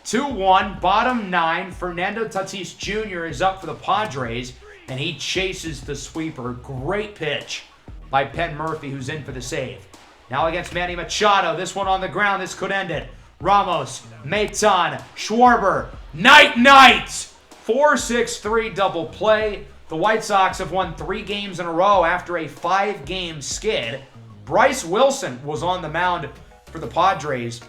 2-1, bottom 9. Fernando Tatis Jr. is up for the Padres, and he chases the sweeper. Great pitch by Penn Murphy, who's in for the save. Now against Manny Machado, this one on the ground, this could end it. Ramos, Maton, Schwarber, night! 4-6-3 double play. The White Sox have won 3 games in a row after a 5-game skid. Bryce Wilson was on the mound for the Padres.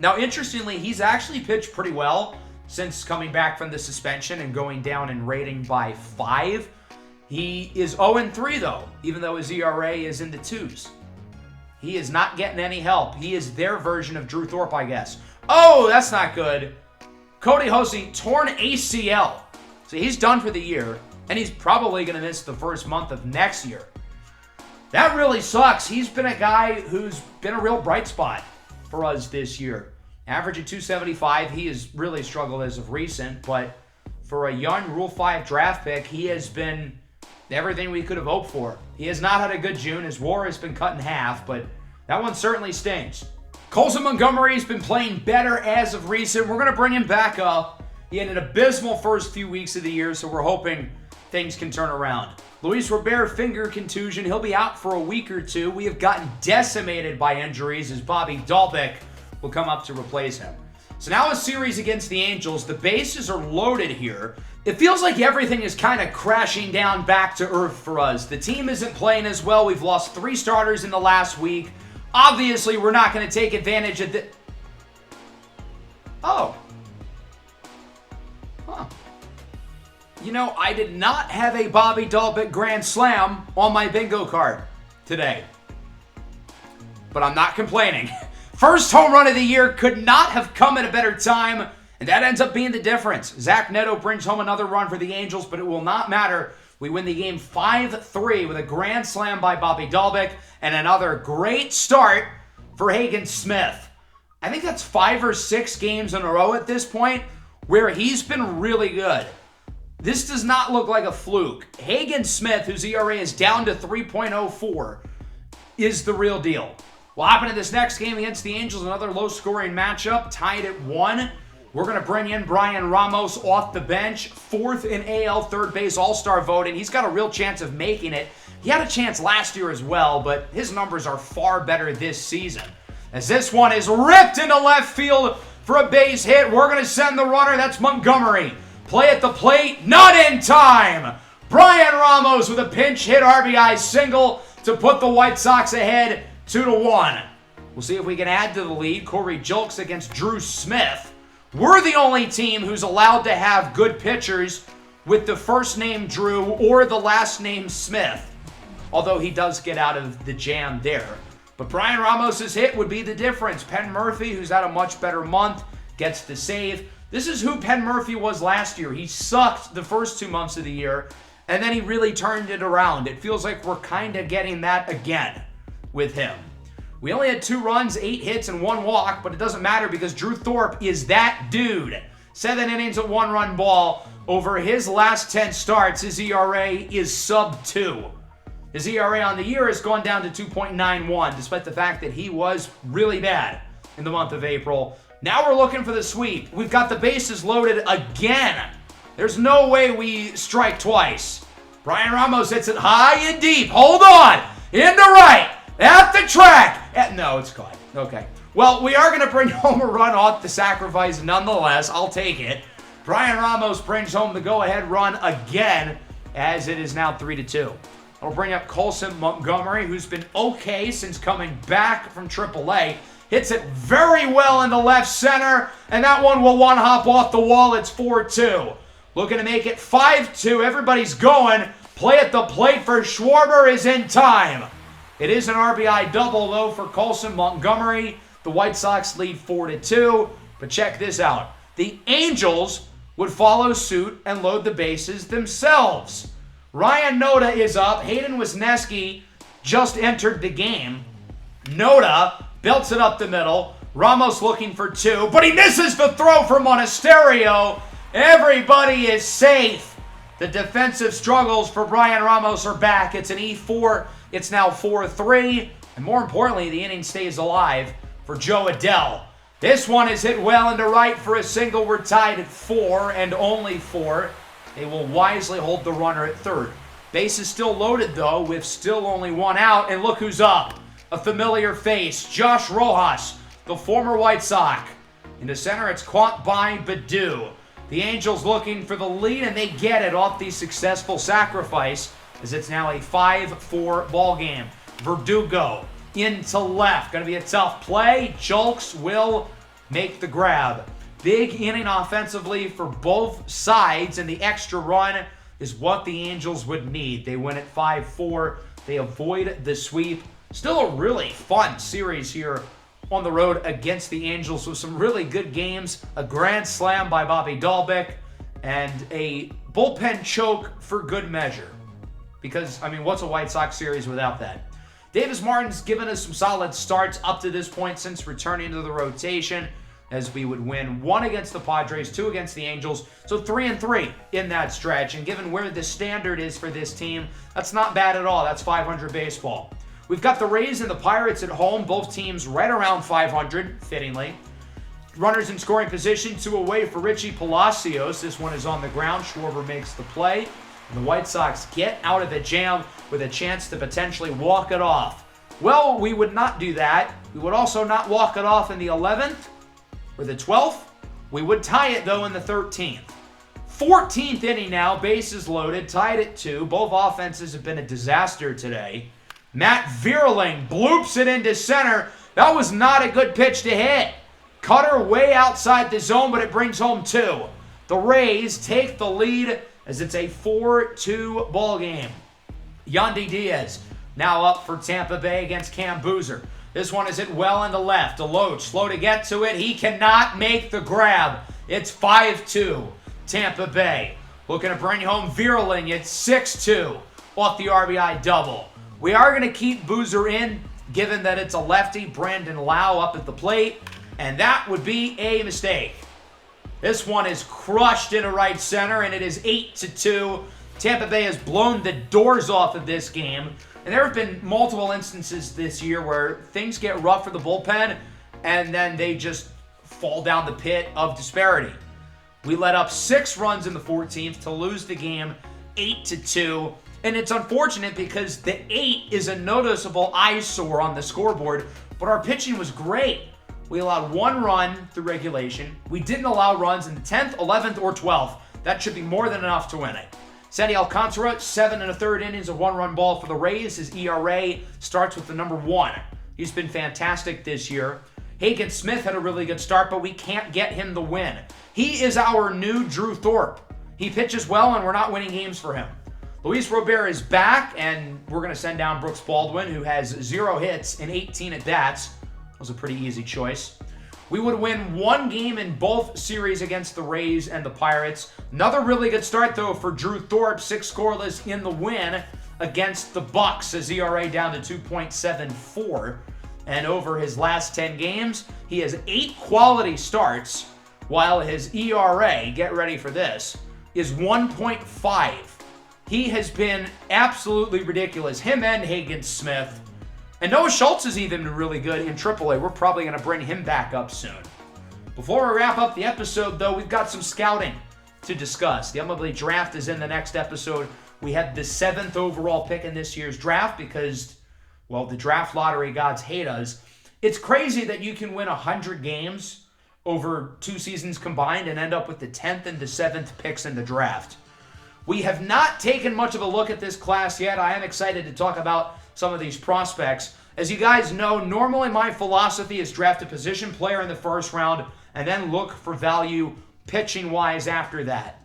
Now, interestingly, he's actually pitched pretty well since coming back from the suspension and going down in rating by 5. He is 0-3, though, even though his ERA is in the 2s. He is not getting any help. He is their version of Drew Thorpe, I guess. Oh, that's not good. Cody Hosie, torn ACL. So he's done for the year, and he's probably going to miss the first month of next year. That really sucks. He's been a guy who's been a real bright spot for us this year. Averaging 275, he has really struggled as of recent, but for a young Rule 5 draft pick, he has been everything we could have hoped for. He has not had a good June. His WAR has been cut in half, but that one certainly stings. Colson Montgomery has been playing better as of recent. We're going to bring him back up. He had an abysmal first few weeks of the year, so we're hoping things can turn around. Luis Robert, finger contusion. He'll be out for a week or 2. We have gotten decimated by injuries as Bobby Dalbec will come up to replace him. So now a series against the Angels. The bases are loaded here. It feels like everything is kind of crashing down back to earth for us. The team isn't playing as well. We've lost 3 starters in the last week. Obviously, we're not going to take advantage of the... Oh. Huh. You know, I did not have a Bobby Dalbec grand slam on my bingo card today. But I'm not complaining. First home run of the year could not have come at a better time, and that ends up being the difference. Zach Neto brings home another run for the Angels, but it will not matter. We win the game 5-3 with a grand slam by Bobby Dalbec and another great start for Hagen Smith. I think that's 5 or 6 games in a row at this point where he's been really good. This does not look like a fluke. Hagen Smith, whose ERA is down to 3.04, is the real deal. What happened in this next game against the Angels? Another low-scoring matchup, tied at 1. We're going to bring in Brian Ramos off the bench, 4th in AL third base all-star voting. He's got a real chance of making it. He had a chance last year as well, but his numbers are far better this season. As this one is ripped into left field for a base hit, we're going to send the runner. That's Montgomery. Play at the plate, not in time. Brian Ramos with a pinch hit RBI single to put the White Sox ahead 2-1. We'll see if we can add to the lead. Corey Julks against Drew Smith. We're the only team who's allowed to have good pitchers with the first name Drew or the last name Smith. Although he does get out of the jam there. But Brian Ramos' hit would be the difference. Penn Murphy, who's had a much better month, gets the save. This is who Penn Murphy was last year. He sucked the first 2 months of the year, and then he really turned it around. It feels like we're kind of getting that again with him. We only had 2 runs, 8 hits, and 1 walk, but it doesn't matter because Drew Thorpe is that dude. 7 innings of 1-run ball. Over his last 10 starts, his ERA is sub-2. His ERA on the year has gone down to 2.91, despite the fact that he was really bad in the month of April. Now we're looking for the sweep. We've got the bases loaded again. There's no way we strike twice. Brian Ramos hits it high and deep. Hold on. Into right. At the track. No, it's caught. Okay. Well, we are going to bring home a run off the sacrifice nonetheless. I'll take it. Brian Ramos brings home the go-ahead run again, as it is now 3-2. I'll bring up Colson Montgomery, who's been okay since coming back from AAA. Hits it very well into left center, and that one will one-hop off the wall. It's 4-2. Looking to make it 5-2. Everybody's going. Play at the plate for Schwarber is in time. It is an RBI double, though, for Colson Montgomery. The White Sox lead 4-2. But check this out. The Angels would follow suit and load the bases themselves. Ryan Noda is up. Hayden Wisniewski just entered the game. Noda belts it up the middle. Ramos looking for 2, but he misses the throw for Monasterio. Everybody is safe. The defensive struggles for Brian Ramos are back. It's an E4. It's now 4-3. And more importantly, the inning stays alive for Joe Adell. This one is hit well into right for a single. We're tied at 4 and only 4. They will wisely hold the runner at third. Base is still loaded, though, with still only 1 out. And look who's up. A familiar face, Josh Rojas, the former White Sox. In the center, it's caught by Baddoo. The Angels looking for the lead, and they get it off the successful sacrifice, as it's now a 5-4 ball game. Verdugo into left. Going to be a tough play. Julks will make the grab. Big inning offensively for both sides, and the extra run is what the Angels would need. They win at 5-4. They avoid the sweep. Still a really fun series here on the road against the Angels with some really good games. A grand slam by Bobby Dalbec and a bullpen choke for good measure. Because, I mean, what's a White Sox series without that? Davis Martin's given us some solid starts up to this point since returning to the rotation, as we would win 1 against the Padres, 2 against the Angels, so 3-3 in that stretch. And given where the standard is for this team, that's not bad at all. That's 500 baseball. We've got the Rays and the Pirates at home, both teams right around 500, fittingly. Runners in scoring position, 2 away for Richie Palacios. This one is on the ground. Schwarber makes the play. And the White Sox get out of the jam with a chance to potentially walk it off. Well, we would not do that. We would also not walk it off in the 11th or the 12th We would tie it, though, in the 13th. 14th inning now, bases loaded, tied at 2. Both offenses have been a disaster today. Matt Vierling bloops it into center. That was not a good pitch to hit. Cutter way outside the zone, but it brings home 2. The Rays take the lead as it's a 4-2 ball game. Yandy Diaz now up for Tampa Bay against Cam Boozer. This one is hit well in the left. Deloach slow to get to it. He cannot make the grab. It's 5-2 Tampa Bay. Looking to bring home Vierling. It's 6-2 off the RBI double. We are going to keep Boozer in, given that it's a lefty, Brandon Lau up at the plate, and that would be a mistake. This one is crushed into right center, and it is 8-2. Tampa Bay has blown the doors off of this game, and there have been multiple instances this year where things get rough for the bullpen, and then they just fall down the pit of disparity. We let up 6 runs in the 14th to lose the game 8-2. And it's unfortunate because the 8 is a noticeable eyesore on the scoreboard, but our pitching was great. We allowed 1 run through regulation. We didn't allow runs in the 10th, 11th, or 12th. That should be more than enough to win it. Sandy Alcantara, 7 1/3 innings of 1-run ball for the Rays. His ERA starts with the number 1. He's been fantastic this year. Hagen Smith had a really good start, but we can't get him the win. He is our new Drew Thorpe. He pitches well, and we're not winning games for him. Luis Robert is back, and we're going to send down Brooks Baldwin, who has 0 hits and 18 at-bats. That was a pretty easy choice. We would win 1 game in both series against the Rays and the Pirates. Another really good start, though, for Drew Thorpe. 6 scoreless in the win against the Bucks. His ERA down to 2.74. And over his last 10 games, he has 8 quality starts, while his ERA, get ready for this, is 1.5. He has been absolutely ridiculous. Him and Hagen Smith. And Noah Schultz is even really good in AAA. We're probably going to bring him back up soon. Before we wrap up the episode, though, we've got some scouting to discuss. The MLB draft is in the next episode. We had the 7th overall pick in this year's draft because, well, the draft lottery gods hate us. It's crazy that you can win 100 games over 2 seasons combined and end up with the 10th and the 7th picks in the draft. We have not taken much of a look at this class yet. I am excited to talk about some of these prospects. As you guys know, normally my philosophy is draft a position player in the first round and then look for value pitching-wise after that.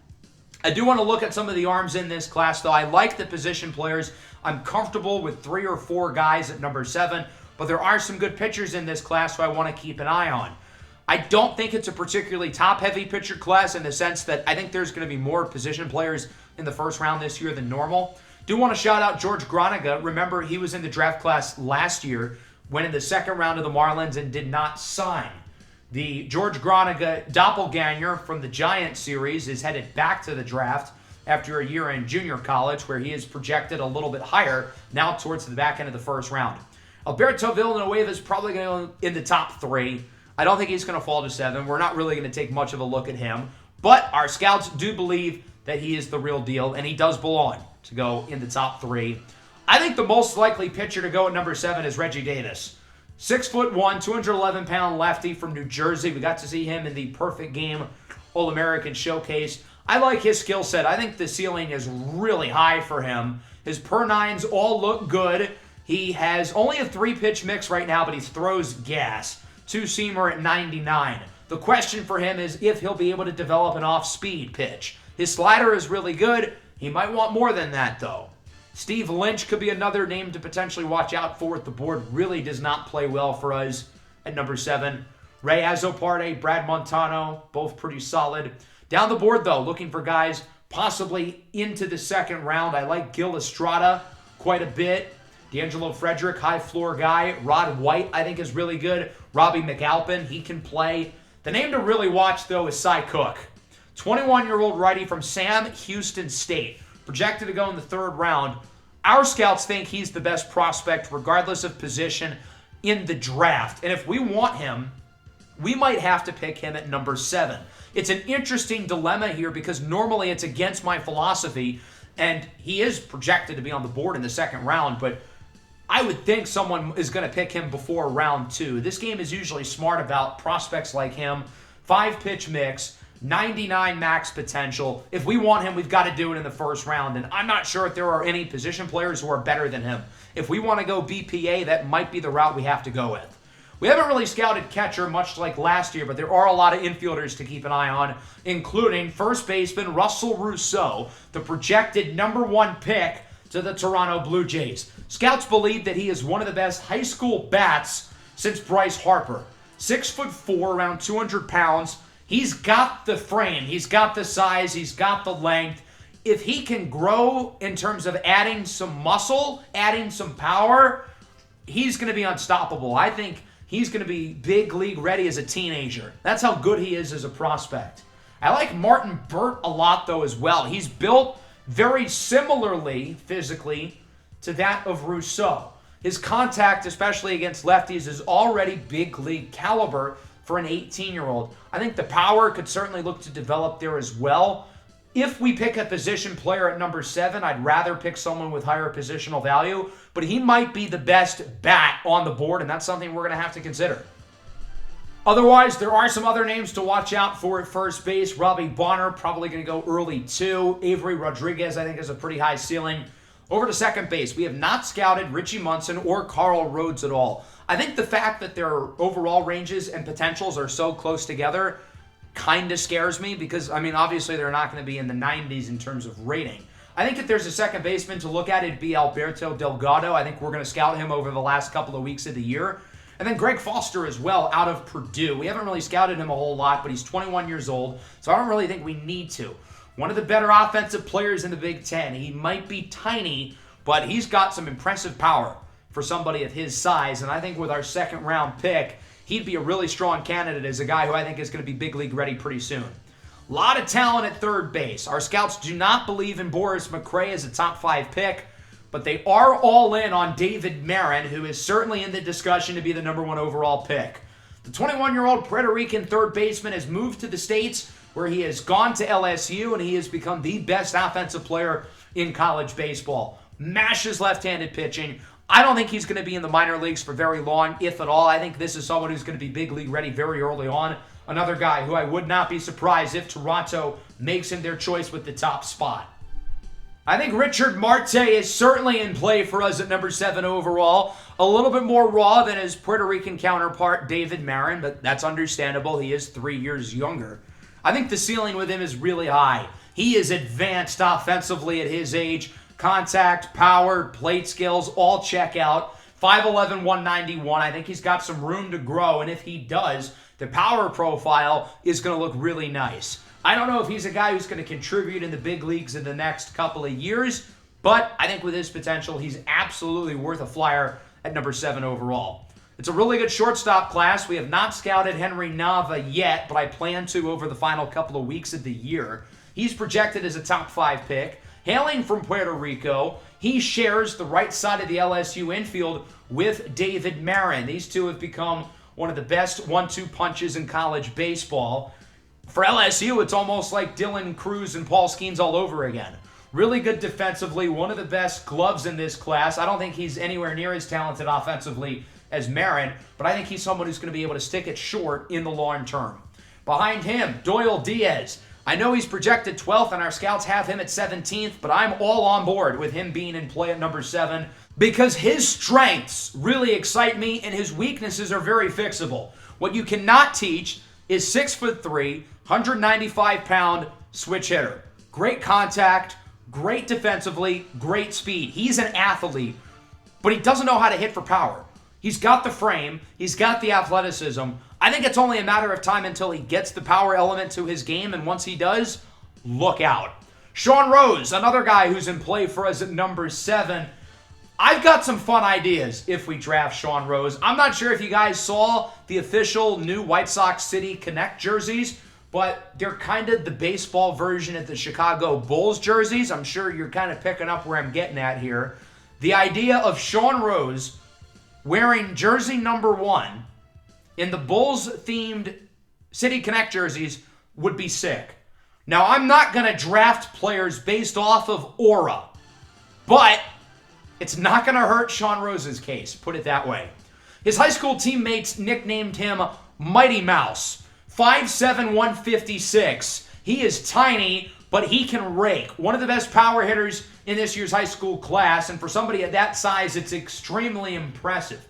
I do want to look at some of the arms in this class, though. I like the position players. I'm comfortable with 3 or 4 guys at number 7, but there are some good pitchers in this class who I want to keep an eye on. I don't think it's a particularly top-heavy pitcher class in the sense that I think there's going to be more position players in the first round this year than normal. Do want to shout out George Groniga. Remember, he was in the draft class last year, went in the second round of the Marlins and did not sign. The George Groniga doppelganger from the Giants series is headed back to the draft after a year in junior college where he is projected a little bit higher now towards the back end of the first round. Alberto Villanueva is probably going to go in the top 3. I don't think he's going to fall to 7. We're not really going to take much of a look at him. But our scouts do believe that he is the real deal, and he does belong to go in the top 3. I think the most likely pitcher to go at number 7 is Reggie Davis. 6'1", 211-pound lefty from New Jersey. We got to see him in the Perfect Game All-American Showcase. I like his skill set. I think the ceiling is really high for him. His per-9s all look good. He has only a 3-pitch mix right now, but he throws gas. 2-seamer at 99. The question for him is if he'll be able to develop an off-speed pitch. His slider is really good. He might want more than that, though. Steve Lynch could be another name to potentially watch out for. The board really does not play well for us at number 7. Ray Azzopardi, Brad Montano, both pretty solid. Down the board, though, looking for guys possibly into the second round. I like Gil Estrada quite a bit. D'Angelo Frederick, high floor guy. Rod White, I think, is really good. Robbie McAlpin, he can play. The name to really watch, though, is Cy Cook. 21-year-old righty from Sam Houston State. Projected to go in the 3rd round. Our scouts think he's the best prospect, regardless of position, in the draft. And if we want him, we might have to pick him at number 7. It's an interesting dilemma here because normally it's against my philosophy, and he is projected to be on the board in the 2nd round, but I would think someone is going to pick him before round 2. This game is usually smart about prospects like him 5-pitch mix, 99 max potential. If we want him, we've got to do it in the first round. And I'm not sure if there are any position players who are better than him. If we want to go BPA, that might be the route we have to go with. We haven't really scouted catcher much like last year, but there are a lot of infielders to keep an eye on, including first baseman Russell Rousseau, the projected number 1 pick to the Toronto Blue Jays. Scouts believe that he is one of the best high school bats since Bryce Harper. 6'4", around 200 pounds. He's got the frame, he's got the size, he's got the length. If he can grow in terms of adding some muscle, adding some power, he's going to be unstoppable. I think he's going to be big league ready as a teenager. That's how good he is as a prospect. I like Martin Burt a lot, though, as well. He's built very similarly, physically, to that of Rousseau. His contact, especially against lefties, is already big league caliber for an 18-year-old. I think the power could certainly look to develop there as well. If we pick a position player at number 7, I'd rather pick someone with higher positional value, but he might be the best bat on the board, and that's something we're going to have to consider. Otherwise, there are some other names to watch out for at first base. Robbie Bonner, probably going to go early too. Avery Rodriguez, I think, has a pretty high ceiling. Over to second base, we have not scouted Richie Munson or Carl Rhodes at all. I think the fact that their overall ranges and potentials are so close together kind of scares me because, I mean, obviously they're not going to be in the 90s in terms of rating. I think if there's a second baseman to look at, it'd be Alberto Delgado. I think we're going to scout him over the last couple of weeks of the year. And then Greg Foster as well out of Purdue. We haven't really scouted him a whole lot, but he's 21 years old, so I don't really think we need to. One of the better offensive players in the Big Ten. He might be tiny, but he's got some impressive power for somebody of his size. And I think with our second round pick, he'd be a really strong candidate as a guy who I think is going to be big league ready pretty soon. A lot of talent at third base. Our scouts do not believe in Boris McRae as a top 5 pick, but they are all in on David Marin, who is certainly in the discussion to be the number 1 overall pick. The 21-year-old Puerto Rican third baseman has moved to the States, where he has gone to LSU, and he has become the best offensive player in college baseball. Mashes left-handed pitching. I don't think he's going to be in the minor leagues for very long, if at all. I think this is someone who's going to be big league ready very early on. Another guy who I would not be surprised if Toronto makes him their choice with the top spot. I think Richard Marte is certainly in play for us at number 7 overall. A little bit more raw than his Puerto Rican counterpart, David Marin, but that's understandable. He is 3 years younger. I think the ceiling with him is really high. He is advanced offensively at his age. Contact, power, plate skills, all check out. 5'11", 191. I think he's got some room to grow, and if he does, the power profile is going to look really nice. I don't know if he's a guy who's going to contribute in the big leagues in the next couple of years, but I think with his potential, he's absolutely worth a flyer at number 7 overall. It's a really good shortstop class. We have not scouted Henry Nava yet, but I plan to over the final couple of weeks of the year. He's projected as a top 5 pick. Hailing from Puerto Rico, he shares the right side of the LSU infield with David Marin. These two have become one of the best 1-2 punches in college baseball. For LSU, it's almost like Dylan Cruz and Paul Skeens all over again. Really good defensively, one of the best gloves in this class. I don't think he's anywhere near as talented offensively as Marin, but I think he's someone who's going to be able to stick it short in the long term. Behind him, Doyle Diaz. I know he's projected 12th, and our scouts have him at 17th, but I'm all on board with him being in play at number 7 because his strengths really excite me, and his weaknesses are very fixable. What you cannot teach is 6'3", 195-pound switch hitter. Great contact, great defensively, great speed. He's an athlete, but he doesn't know how to hit for power. He's got the frame. He's got the athleticism. I think it's only a matter of time until he gets the power element to his game, and once he does, look out. Sean Rose, another guy who's in play for us at number 7. I've got some fun ideas if we draft Sean Rose. I'm not sure if you guys saw the official new White Sox City Connect jerseys, but they're kind of the baseball version of the Chicago Bulls jerseys. I'm sure you're kind of picking up where I'm getting at here. The idea of Sean Rose wearing jersey number 1 in the Bulls-themed City Connect jerseys would be sick. Now, I'm not going to draft players based off of aura, but it's not going to hurt Sean Rose's case, put it that way. His high school teammates nicknamed him Mighty Mouse. 5'7", 156. He is tiny, but he can rake. One of the best power hitters in this year's high school class, and for somebody at that size, it's extremely impressive.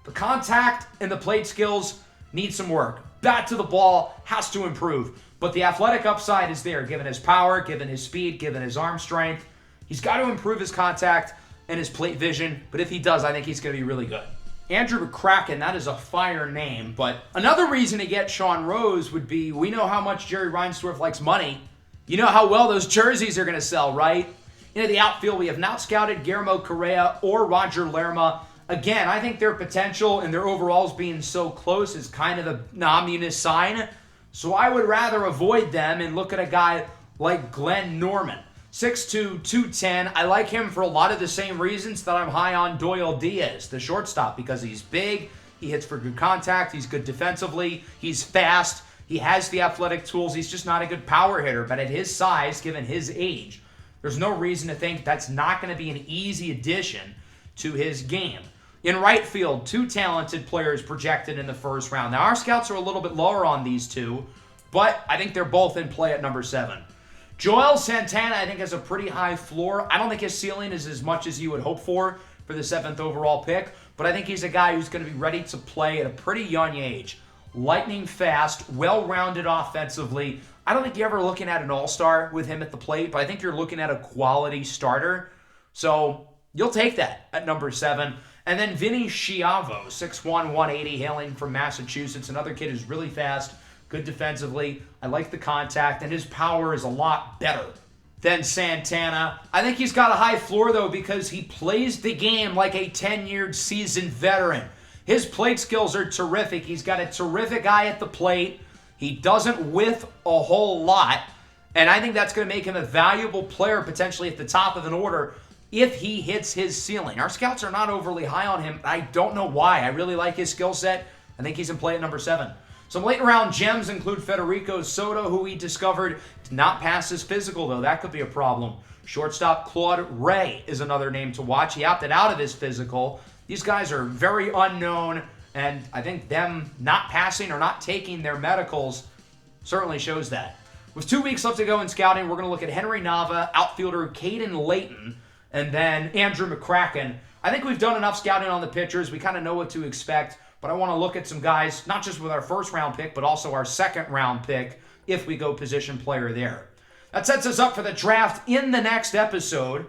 The contact and the plate skills need some work. Bat to the ball has to improve, but the athletic upside is there, given his power, given his speed, given his arm strength. He's got to improve his contact and his plate vision, but if he does, I think he's going to be really good. Andrew McCracken, that is a fire name, but another reason to get Sean Rose would be, we know how much Jerry Reinsdorf likes money. You know how well those jerseys are going to sell, right? Into the outfield, we have not scouted Guillermo Correa or Roger Lerma. Again, I think their potential and their overalls being so close is kind of an ominous sign. So I would rather avoid them and look at a guy like Glenn Norman. 6'2", 210. I like him for a lot of the same reasons that I'm high on Doyle Diaz, the shortstop, because he's big, he hits for good contact, he's good defensively, he's fast, he has the athletic tools, he's just not a good power hitter. But at his size, given his age, there's no reason to think that's not going to be an easy addition to his game. In right field, two talented players projected in the first round. Now, our scouts are a little bit lower on these two, but I think they're both in play at number 7. Joel Santana, I think, has a pretty high floor. I don't think his ceiling is as much as you would hope for the 7th overall pick, but I think he's a guy who's going to be ready to play at a pretty young age. Lightning fast, well-rounded offensively. I don't think you're ever looking at an all-star with him at the plate, but I think you're looking at a quality starter. So you'll take that at number 7. And then Vinny Schiavo, 6'1", 180, hailing from Massachusetts. Another kid who's really fast, good defensively. I like the contact, and his power is a lot better than Santana. I think he's got a high floor, though, because he plays the game like a tenured, seasoned veteran. His plate skills are terrific. He's got a terrific eye at the plate. He doesn't whiff a whole lot, and I think that's going to make him a valuable player potentially at the top of an order if he hits his ceiling. Our scouts are not overly high on him. I don't know why. I really like his skill set. I think he's in play at number 7. Some late-round gems include Federico Soto, who we discovered did not pass his physical, though. That could be a problem. Shortstop Claude Ray is another name to watch. He opted out of his physical. These guys are very unknown, and I think them not passing or not taking their medicals certainly shows that. With 2 weeks left to go in scouting, we're going to look at Henry Nava, outfielder Caden Layton, and then Andrew McCracken. I think we've done enough scouting on the pitchers. We kind of know what to expect, but I want to look at some guys, not just with our first-round pick, but also our second-round pick if we go position player there. That sets us up for the draft in the next episode.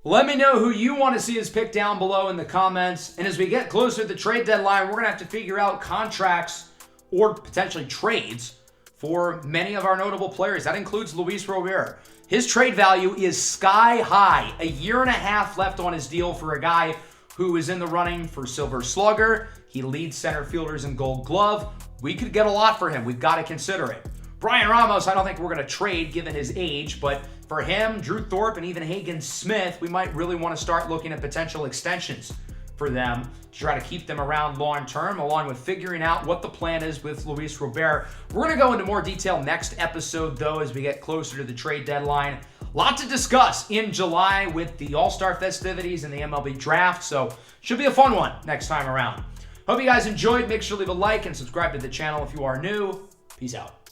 Let me know who you want to see us pick down below in the comments. And as we get closer to the trade deadline, we're going to have to figure out contracts or potentially trades for many of our notable players. That includes Luis Robert. His trade value is sky high. A year and a half left on his deal for a guy who is in the running for Silver Slugger. He leads center fielders in Gold Glove. We could get a lot for him. We've got to consider it. Brian Ramos, I don't think we're going to trade given his age, but for him, Drew Thorpe, and even Hagen Smith, we might really want to start looking at potential extensions for them to try to keep them around long term, along with figuring out what the plan is with Luis Robert. We're going to go into more detail next episode, though, as we get closer to the trade deadline. A lot to discuss in July with the All-Star festivities and the MLB draft, so should be a fun one next time around. Hope you guys enjoyed. Make sure to leave a like and subscribe to the channel if you are new. Peace out.